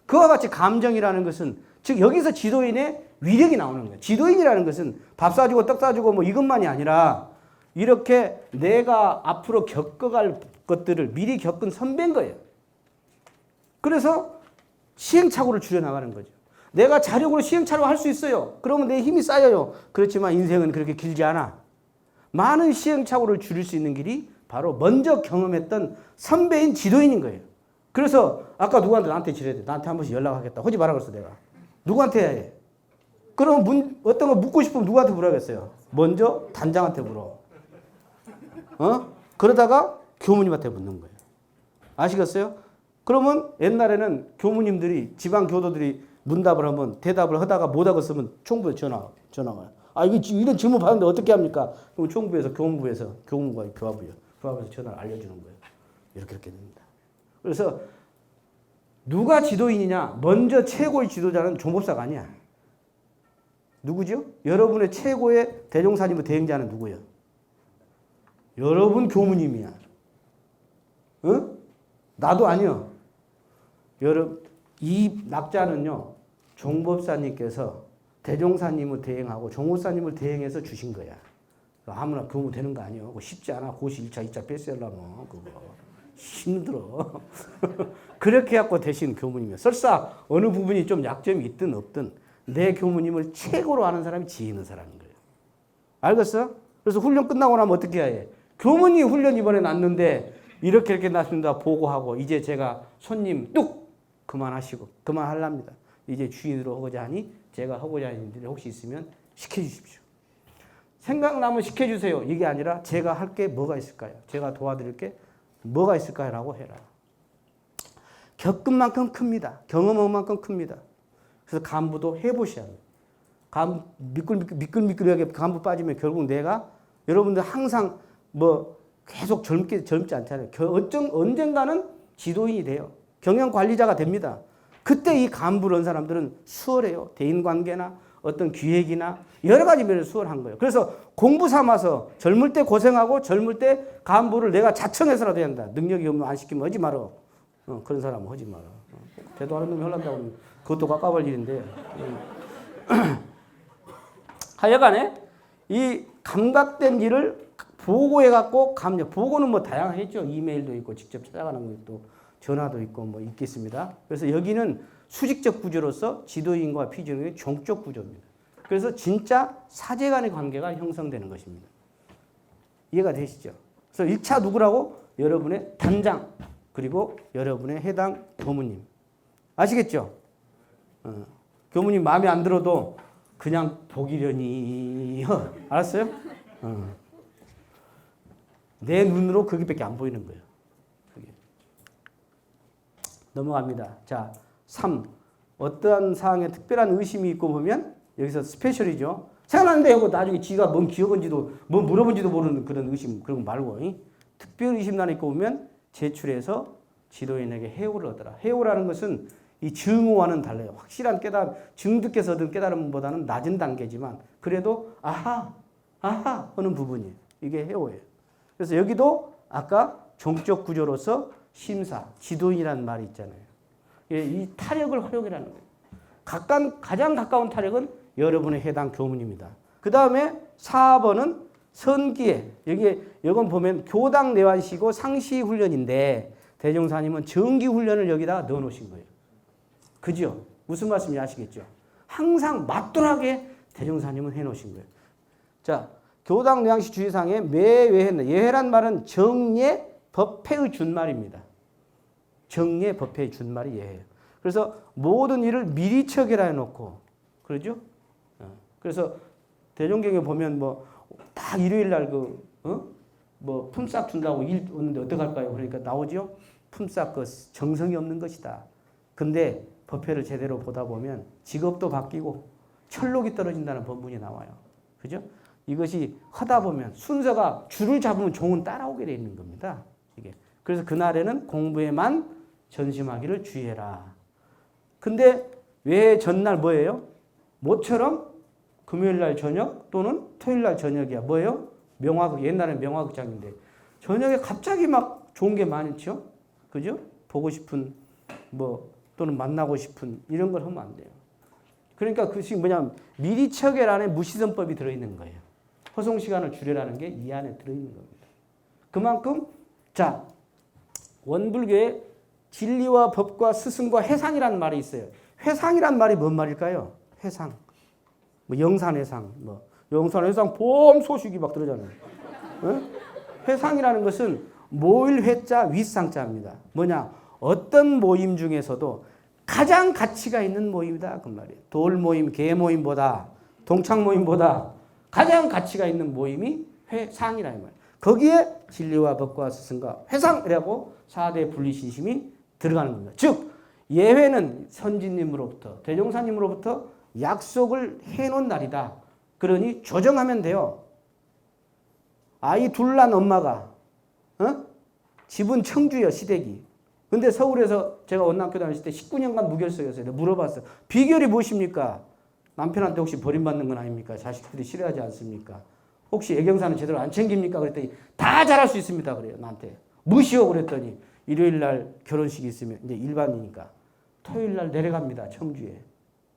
그와 같이 감정이라는 것은 즉 여기서 지도인의 위력이 나오는 거예요. 지도인이라는 것은 밥 사주고 떡 사주고 뭐 이것만이 아니라 이렇게 내가 앞으로 겪어갈 것들을 미리 겪은 선배인 거예요. 그래서 시행착오를 줄여나가는 거죠. 내가 자력으로 시행착오를 할 수 있어요. 그러면 내 힘이 쌓여요. 그렇지만 인생은 그렇게 길지 않아. 많은 시행착오를 줄일 수 있는 길이 바로 먼저 경험했던 선배인 지도인인 거예요. 그래서 아까 누구한테 나한테 지뢰야 돼. 나한테 한 번씩 연락하겠다. 하지 말라 그랬어 내가. 누구한테 해야 해? 그럼 어떤 거 묻고 싶으면 누구한테 물어야겠어요? 먼저 단장한테 물어. 그러다가 교무님한테 묻는 거예요. 아시겠어요? 그러면 옛날에는 교무님들이 지방 교도들이 문답을 하면 대답을 하다가 못 하겠으면 총부에 전화 와요. 아 이거 이런 질문 받는데 어떻게 합니까? 그럼 총부에서 교무부에서 교무부가 교합에서 전화를 알려주는 거예요. 이렇게 됩니다. 그래서 누가 지도인이냐? 먼저 최고의 지도자는 종법사가 아니야. 누구죠? 여러분의 최고의 대종사님의 대행자는 누구예요? 여러분 교무님이야. 응? 나도 아니요. 여러분 이 낙자는요. 종법사님께서 대종사님을 대행하고 종호사님을 대행해서 주신 거야. 아무나 교무 되는 거 아니에요. 그거 쉽지 않아. 고시 1차, 2차 패스하려면 그거 힘들어. 그렇게 해갖고 되신 교무님이에요. 설사 어느 부분이 좀 약점이 있든 없든 내 교무님을 최고로 아는 사람이 지혜 있는 사람인 거예요. 알겠어? 그래서 훈련 끝나고 나면 어떻게 해야 해? 교무님 훈련 이번에 났는데 이렇게 났습니다. 보고하고 이제 제가 손님 뚝 그만하시고 그만하랍니다. 이제 주인으로 하고자 하니 제가 하고자 하는 일들이 혹시 있으면 시켜주십시오. 생각나면 시켜주세요. 이게 아니라 제가 할 게 뭐가 있을까요? 제가 도와드릴 게 뭐가 있을까요? 라고 해라. 겪은 만큼 큽니다. 경험한 만큼 큽니다. 그래서 간부도 해보셔야 합니다. 미끌미끌하게 간부 빠지면 결국 내가 여러분들 항상 계속 젊지 않잖아요. 언젠가는 지도인이 돼요. 경영관리자가 됩니다. 그때 이 간부를 한 사람들은 수월해요. 대인관계나 어떤 기획이나 여러 가지 면에서 수월한 거예요. 그래서 공부 삼아서 젊을 때 고생하고 젊을 때 간부를 내가 자청해서라도 해야 한다. 능력이 없으면 안 시키면 하지 마라. 그런 사람은 하지 마라. 대도하는 놈이 하려고 하면 그것도 깝깝할 일인데. 하여간에 이 감각된 일을 보고해갖고 보고는 뭐 다양하겠죠. 이메일도 있고 직접 찾아가는 것도 전화도 있고 뭐 있겠습니다. 그래서 여기는 수직적 구조로서 지도인과 피지도인의 종적 구조입니다. 그래서 진짜 사제 간의 관계가 형성되는 것입니다. 이해가 되시죠? 그래서 1차 누구라고? 여러분의 단장 그리고 여러분의 해당 교무님. 아시겠죠? 교무님 마음에 안 들어도 그냥 보기려니 알았어요? 내 눈으로 거기밖에 안 보이는 거예요. 그게. 넘어갑니다. 자, 3. 어떠한 사항에 특별한 의심이 있고 보면 여기서 스페셜이죠. 생각나는데 하고 나중에 지가 뭔 기억인지도 뭐 물어본지도 모르는 그런 의심 그런 거 말고 특별 의심난 있고 보면 제출해서 지도인에게 해오를 얻어라. 해오라는 것은 이 증오와는 달라요. 확실한 깨달음, 증득해서 얻은 깨달음보다는 낮은 단계지만 그래도 아하 하는 부분이에요. 이게 해오예요. 그래서 여기도 아까 종적 구조로서 심사, 지도인이라는 말이 있잖아요. 이 타력을 활용이라는 거예요. 가장 가까운 타력은 여러분의 해당 교문입니다. 그 다음에 4번은 선기에, 이건 보면 교당 내환시고 상시 훈련인데 대종사님은 정기 훈련을 여기다가 넣어 놓으신 거예요. 그죠? 무슨 말씀인지 아시겠죠? 항상 맞돌하게 대종사님은 해 놓으신 거예요. 자, 교당 내항시 주의사항에 매예회는, 예회란 말은 정예 법회의 준말입니다. 정예 법회의 준말이 예회예요. 그래서 모든 일을 미리 처결해 놓고, 그러죠? 그래서 대종경에 보면 딱 일요일 날 품삯 준다고 일 오는데 어떡할까요? 그러니까 나오죠? 품삯 정성이 없는 것이다. 근데 법회를 제대로 보다 보면 직업도 바뀌고 철록이 떨어진다는 법문이 나와요. 그죠? 이것이 하다 보면 순서가 줄을 잡으면 종은 따라오게 되어 있는 겁니다. 이게. 그래서 그날에는 공부에만 전심하기를 주의해라. 근데 왜 전날 뭐예요? 모처럼 금요일 날 저녁 또는 토요일 날 저녁이야. 뭐예요? 명화극. 옛날엔 명화극장인데 저녁에 갑자기 막 좋은 게 많죠. 그죠? 보고 싶은 또는 만나고 싶은 이런 걸 하면 안 돼요. 그러니까 그것이 뭐냐면 미리 처결 안에 무시선법이 들어있는 거예요. 허송 시간을 줄여라는 게 이 안에 들어있는 겁니다. 그만큼 자 원불교에 진리와 법과 스승과 해상이라는 말이 있어요. 회상이란 말이 뭔 말일까요? 회상. 영산회상, 영산회상 보험 소식이 막 들어잖아요. 회상이라는 것은 모일 회자 윗상자입니다. 뭐냐? 어떤 모임 중에서도 가장 가치가 있는 모임이다 그 말이에요. 돌 모임, 개 모임보다 동창 모임보다 가장 가치가 있는 모임이 회상이라는 말이에요. 거기에 진리와 법과 스승과 회상이라고 4대 분리신심이 들어가는 겁니다. 즉 예회는 선진님으로부터 대종사님으로부터 약속을 해놓은 날이다. 그러니 조정하면 돼요. 아이 둘 난 엄마가 집은 청주요 시댁이. 근데 서울에서 제가 원남교 다녔을 때 19년간 무결석이었어요. 물어봤어요. 비결이 무엇입니까? 남편한테 혹시 버림받는 건 아닙니까? 자식들이 싫어하지 않습니까? 혹시 애경사는 제대로 안 챙깁니까? 그랬더니 다 잘할 수 있습니다. 그래요. 나한테. 무시오 그랬더니 일요일 날 결혼식이 있으면 이제 일반이니까 토요일 날 내려갑니다. 청주에.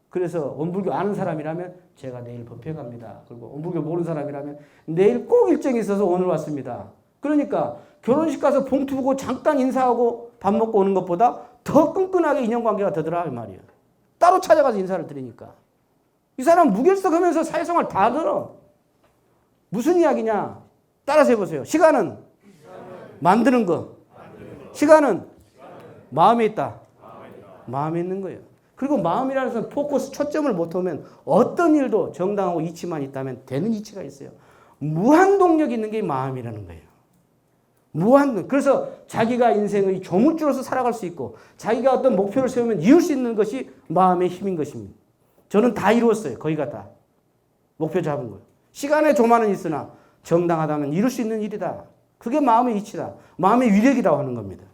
그래서 원불교 아는 사람이라면 제가 내일 법회 갑니다. 그리고 원불교 모르는 사람이라면 내일 꼭 일정이 있어서 오늘 왔습니다. 그러니까 결혼식 가서 봉투 보고 잠깐 인사하고 밥 먹고 오는 것보다 더 끈끈하게 인연관계가 되더라 이 말이에요. 따로 찾아가서 인사를 드리니까. 이 사람 무결석 하면서 사회생활 다 들어. 무슨 이야기냐? 따라서 해보세요. 시간은 만드는 거. 시간은 마음에 있다. 마음에 있는 거예요. 그리고 마음이라는 것은 포커스, 초점을 못하면 어떤 일도 정당하고 이치만 있다면 되는 이치가 있어요. 무한동력이 있는 게 마음이라는 거예요. 무한동. 그래서 자기가 인생의 조물주로서 살아갈 수 있고 자기가 어떤 목표를 세우면 이룰 수 있는 것이 마음의 힘인 것입니다. 저는 다 이루었어요. 거기가 다. 목표 잡은 거예요. 시간의 조만은 있으나 정당하다면 이룰 수 있는 일이다. 그게 마음의 이치다. 마음의 위력이라고 하는 겁니다.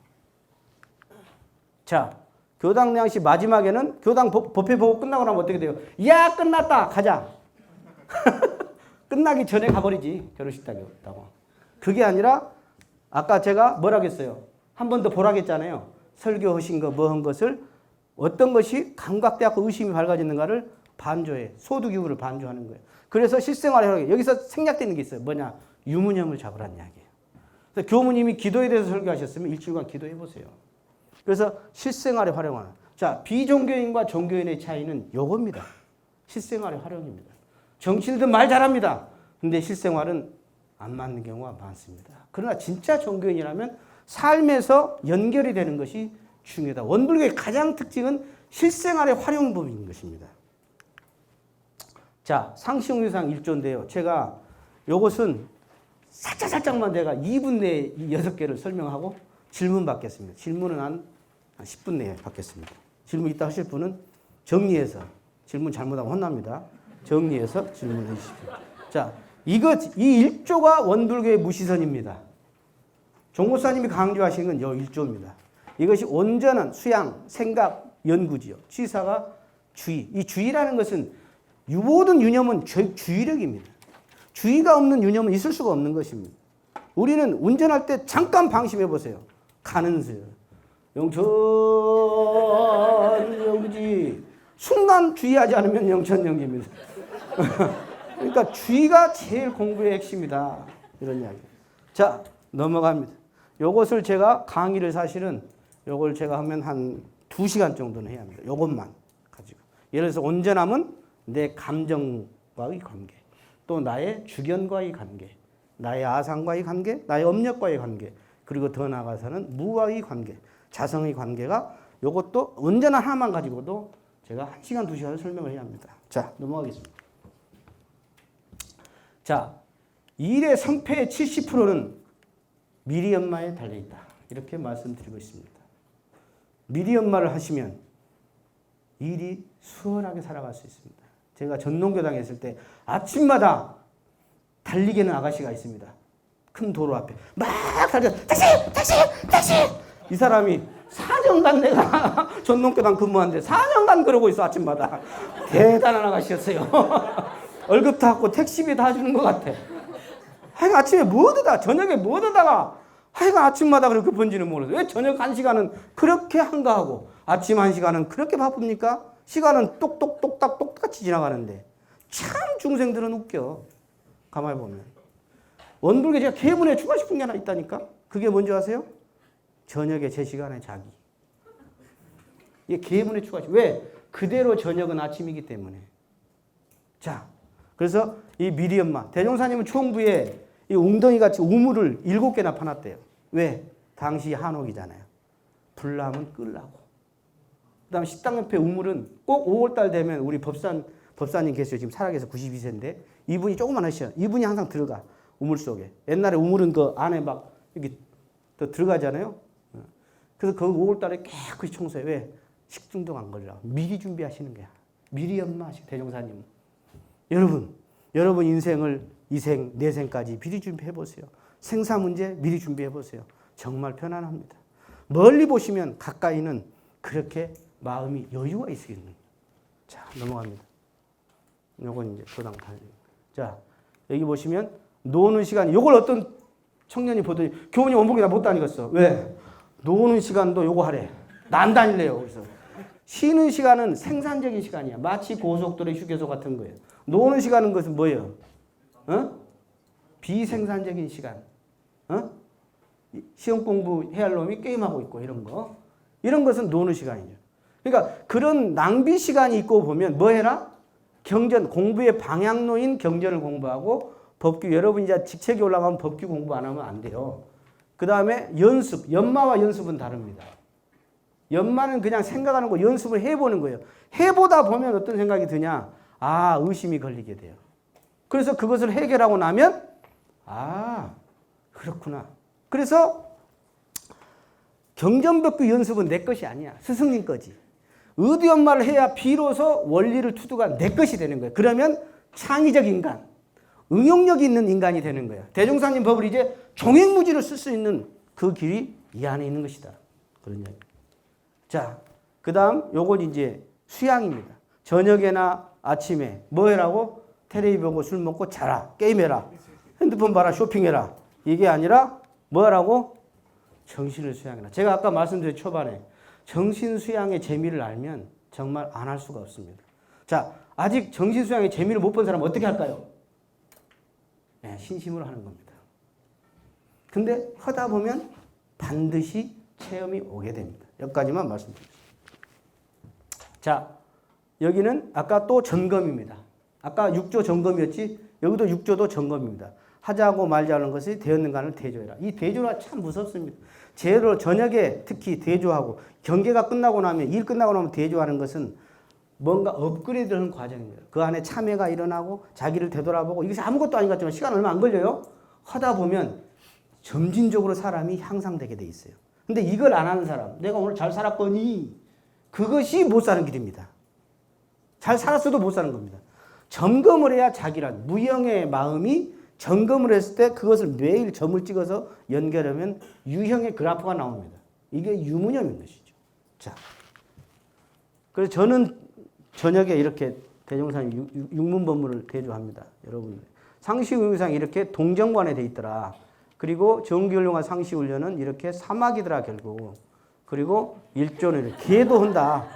자, 교당 내항시 마지막에는 교당 법회 보고 끝나고 나면 어떻게 돼요? 야 끝났다 가자. 끝나기 전에 가버리지. 결혼식 다고. 그게 아니라 아까 제가 뭐라고 했어요? 한 번 더 보라고 했잖아요. 설교하신 거 뭐 한 것을 어떤 것이 감각되고 의심이 밝아지는가를 반조해. 소두기구를 반조하는 거예요. 그래서 실생활에 하는 게 여기서 생략되는 게 있어요. 뭐냐? 유무념을 잡으라는 이야기예요. 그래서 교무님이 기도에 대해서 설교하셨으면 일주일간 기도해 보세요. 그래서 실생활에 활용하는. 자, 비종교인과 종교인의 차이는 요겁니다. 실생활의 활용입니다. 정치인들 말 잘합니다. 근데 실생활은 안 맞는 경우가 많습니다. 그러나 진짜 종교인이라면 삶에서 연결이 되는 것이 중요하다. 원불교의 가장 특징은 실생활의 활용법인 것입니다. 자, 상시용유상 1조인데요. 제가 요것은 살짝만 내가 2분 내에 이 6개를 설명하고 질문 받겠습니다. 질문은 한 10분 내에 받겠습니다. 질문 이따 하실 분은 정리해서, 질문 잘못하면 혼납니다. 정리해서 질문해 주십시오. 자, 이 1조가 원불교의 무시선입니다. 종목사님이 강조하신 건 이 1조입니다. 이것이 온전한 수양, 생각, 연구지요. 취사가 주의. 이 주의라는 것은 모든 유념은 주의력입니다. 주의가 없는 유념은 있을 수가 없는 것입니다. 우리는 운전할 때 잠깐 방심해 보세요. 가는 수. 영천, 영지. 순간 주의하지 않으면 영천영기입니다. 그러니까 주의가 제일 공부의 핵심이다. 이런 이야기. 자, 넘어갑니다. 요것을 제가 강의를 사실은 요걸 제가 하면 한 2시간 정도는 해야 합니다. 요것만 가지고. 예를 들어서 온전함은 내 감정과의 관계, 또 나의 주견과의 관계, 나의 아상과의 관계, 나의 업력과의 관계, 그리고 더 나아가서는 무와의 관계, 자성의 관계가 요것도 온전한 하나만 가지고도 제가 1시간, 2시간 설명을 해야 합니다. 자, 넘어가겠습니다. 자, 일의 성패의 70%는 미리 연마에 달려있다. 이렇게 말씀드리고 있습니다. 미리 연마를 하시면 일이 수월하게 살아갈 수 있습니다. 제가 전농교당에 있을 때 아침마다 달리기는 아가씨가 있습니다. 큰 도로 앞에 막 달려 택시! 이 사람이 4년간 내가 전농교당 근무하는데 4년간 그러고 있어 아침마다. 대단한 아가씨였어요. 월급 다 받고 택시비 다 주는 것 같아. 하여간 아침에 뭐 드다 저녁에 뭐 드다가 하여간 아침마다 그렇게 번지는 모르겠어요. 왜 저녁 1시간은 그렇게 한가하고 아침 1시간은 그렇게 바쁩니까? 시간은 똑똑똑딱 똑같이 지나가는데 참 중생들은 웃겨. 가만히 보면. 원불교 제가 개문에 추가시킨 게 하나 있다니까? 그게 뭔지 아세요? 저녁에 제 시간에 자기. 이게 개문에 추가시킨. 왜? 그대로 저녁은 아침이기 때문에. 자, 그래서 이 미리엄마. 대종사님은 총부에 이 웅덩이같이 우물을 7개나 파놨대요. 왜? 당시 한옥이잖아요. 불나면 끌라고. 그 다음에 식당 옆에 우물은 꼭 5월달 되면 우리 법사님 계세요. 지금 살아계셔서 92세인데 이분이 조금만 하시죠. 이분이 항상 들어가. 우물 속에. 옛날에 우물은 그 안에 막 이렇게 더 들어가잖아요. 그래서 그 5월달에 깨끗이 청소해. 왜? 식중독 안 걸리라고. 미리 준비하시는 거야. 미리 연마하시고 대종사님. 여러분 인생을 이생, 내생까지 미리 준비해 보세요. 생사 문제 미리 준비해 보세요. 정말 편안합니다. 멀리 보시면 가까이는 그렇게 마음이 여유가 있겠는. 자, 넘어갑니다. 요건 이제 도당 달. 자, 여기 보시면 노는 시간. 요걸 어떤 청년이 보더니 교원이 원복이 나 못 다니겠어. 왜? 노는 시간도 요거 하래. 나 안 다닐래요. 그래서 쉬는 시간은 생산적인 시간이야. 마치 고속도로 휴게소 같은 거예요. 노는 시간은 것은 뭐예요? 비생산적인 시간. 시험 공부해야 할 놈이 게임하고 있고 이런 거. 이런 것은 노는 시간이죠. 그러니까 그런 낭비 시간이 있고 보면 뭐 해라? 경전, 공부의 방향로인 경전을 공부하고 법규, 여러분 이제 직책이 올라가면 법규 공부 안 하면 안 돼요. 그 다음에 연습, 연마와 연습은 다릅니다. 연마는 그냥 생각하는 거 연습을 해보는 거예요. 해보다 보면 어떤 생각이 드냐? 아, 의심이 걸리게 돼요. 그래서 그것을 해결하고 나면 아, 그렇구나. 그래서 경전법규 연습은 내 것이 아니야. 스승님 거지. 의도연마를 해야 비로소 원리를 투두가 내 것이 되는 거예요. 그러면 창의적 인간, 응용력이 있는 인간이 되는 거예요. 대종사님 법을 이제 종횡무지로 쓸 수 있는 그 길이 이 안에 있는 것이다. 그런 이야기. 자, 그 다음 요건 이제 수양입니다. 저녁에나 아침에 뭐 해라고? 텔레비 보고 술 먹고 자라. 게임해라. 핸드폰 봐라. 쇼핑해라. 이게 아니라 뭐 하라고? 정신을 수양해라. 제가 아까 말씀드린 초반에 정신 수양의 재미를 알면 정말 안 할 수가 없습니다. 자, 아직 정신 수양의 재미를 못 본 사람은 어떻게 할까요? 네, 신심으로 하는 겁니다. 근데 하다 보면 반드시 체험이 오게 됩니다. 여기까지만 말씀드리겠습니다. 자, 여기는 아까 또 점검입니다. 아까 6조 점검이었지? 여기도 6조도 점검입니다. 하자고 말자는 것이 되었는가를 대조해라. 이 대조가 참 무섭습니다. 제로 저녁에 특히 대조하고 경계가 끝나고 나면 일 끝나고 나면 대조하는 것은 뭔가 업그레이드하는 과정입니다. 그 안에 참여가 일어나고 자기를 되돌아보고 이것이 아무것도 아닌 것 같지만 시간 얼마 안 걸려요. 하다 보면 점진적으로 사람이 향상되게 돼 있어요. 근데 이걸 안 하는 사람, 내가 오늘 잘 살았거니 그것이 못 사는 길입니다. 잘 살았어도 못 사는 겁니다. 점검을 해야 자기란 무형의 마음이 점검을 했을 때 그것을 매일 점을 찍어서 연결하면 유형의 그래프가 나옵니다. 이게 유무념인 것이죠. 자, 그래서 저는 저녁에 이렇게 대종사님 육문법문을 대조합니다. 여러분들 상시의무상 이렇게 동정관에 돼 있더라. 그리고 정기훈련과 상시훈련은 이렇게 사막이더라 결국. 그리고 일조는 개도 한다.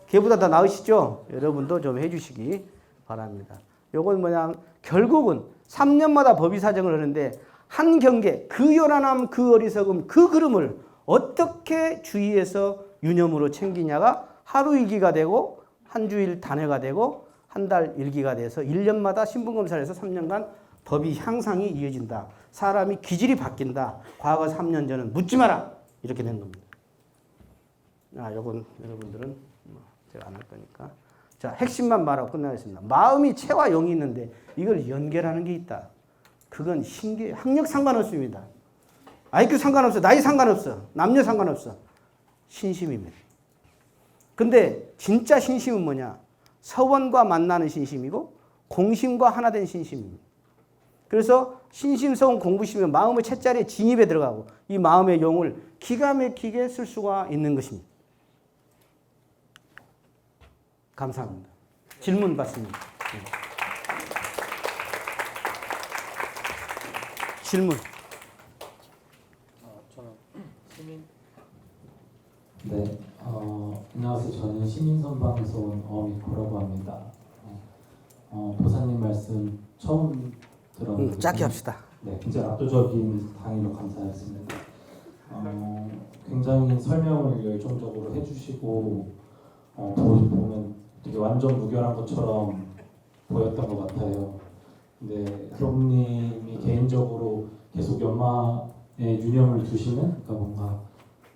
개보다 더 나으시죠? 여러분도 좀 해주시기 바랍니다. 요건 뭐냐 결국은 3년마다 법의 사정을 하는데 한 경계 그 요란함 그 어리석음 그 그름을 어떻게 주의해서 유념으로 챙기냐가 하루 일기가 되고 한 주일 단회가 되고 한 달 일기가 돼서 1년마다 신분검사를 해서 3년간 법의 향상이 이어진다. 사람이 기질이 바뀐다. 과거 3년 전은 묻지 마라. 이렇게 된 겁니다. 요건 여러분들은 제가 안 할 거니까. 자, 핵심만 말하고 끝나겠습니다. 마음이 체와 영이 있는데 이걸 연결하는 게 있다. 그건 신기, 학력 상관없습니다. IQ 상관없어. 나이 상관없어. 남녀 상관없어. 신심입니다. 근데 진짜 신심은 뭐냐? 서원과 만나는 신심이고 공심과 하나 된 신심입니다. 그래서 신심, 서원, 공부심은 마음의 채자리에 진입에 들어가고 이 마음의 용을 기가 막히게 쓸 수가 있는 것입니다. 감사합니다. 질문 받습니다. 질문. 저는 시민. 네, 안녕하세요. 저는 시민선방에서 온 어미코라고 합니다. 보사님 말씀 처음 들었는데 짧게 합시다. 네, 굉장히 압도적인 강의로 감사했습니다. 굉장히 설명을 열정적으로 해주시고 보면 되게 완전 무결한 것처럼 보였던 것 같아요. 근데 교수님이 개인적으로 계속 연마에 유념을 두시는 그러니까 뭔가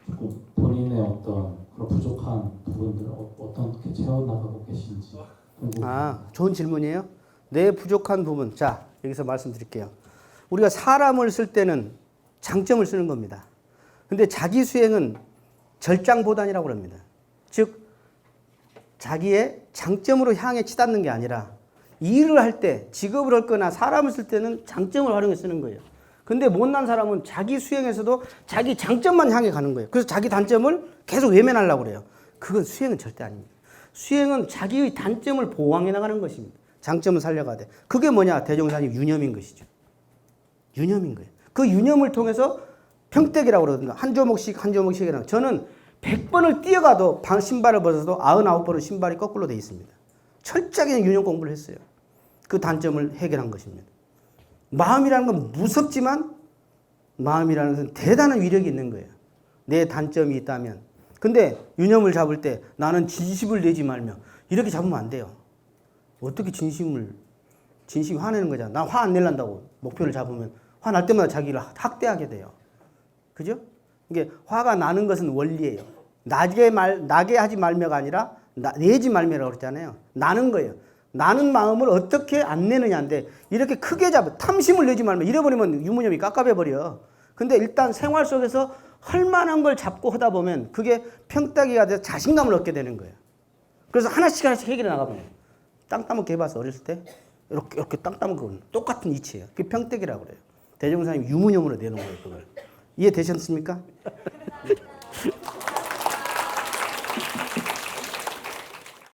조금 본인의 어떤 그런 부족한 부분들을 어떻게 채워나가고 계신지 궁금합니다. 좋은 질문이에요. 내 부족한 부분. 자, 여기서 말씀드릴게요. 우리가 사람을 쓸 때는 장점을 쓰는 겁니다. 근데 자기 수행은 절장보단이라고 합니다. 즉 자기의 장점으로 향해 치닫는 게 아니라 일을 할 때, 직업을 할 거나 사람을 쓸 때는 장점을 활용해 쓰는 거예요. 근데 못난 사람은 자기 수행에서도 자기 장점만 향해 가는 거예요. 그래서 자기 단점을 계속 외면하려고 그래요. 그건 수행은 절대 아닙니다. 수행은 자기의 단점을 보완해 나가는 것입니다. 장점을 살려가야 돼. 그게 뭐냐? 대종사님 유념인 것이죠. 유념인 거예요. 그 유념을 통해서 평택이라고 그러거든요. 한 조목씩 한 조목씩 해라. 저는 100번을 뛰어가도 신발을 벗어도 99번은 신발이 거꾸로 돼 있습니다. 철저하게 유념 공부를 했어요. 그 단점을 해결한 것입니다. 마음이라는 건 무섭지만 마음이라는 것은 대단한 위력이 있는 거예요. 내 단점이 있다면. 근데 유념을 잡을 때 나는 진심을 내지 말며 이렇게 잡으면 안 돼요. 어떻게 진심이 화내는 거잖아. 난 화 안 내려한다고 목표를 잡으면 화날 때마다 자기를 학대하게 돼요. 그죠? 이게 화가 나는 것은 원리예요. 나게 하지 말며가 아니라 내지 말며라고 그랬잖아요. 나는 거예요. 나는 마음을 어떻게 안 내느냐인데 이렇게 크게 탐심을 내지 말며 잃어버리면 유무념이 깝깝해버려. 근데 일단 생활 속에서 할 만한 걸 잡고 하다 보면 그게 평따기가 돼서 자신감을 얻게 되는 거예요. 그래서 하나씩 해결해 나가면 땅 따먹게 해봐서 어렸을 때 이렇게 땅 따먹고 똑같은 이치예요. 그게 평택이라고 그래요. 대종사님 유무념으로 내놓은 거예요. 그걸. 이해되셨습니까?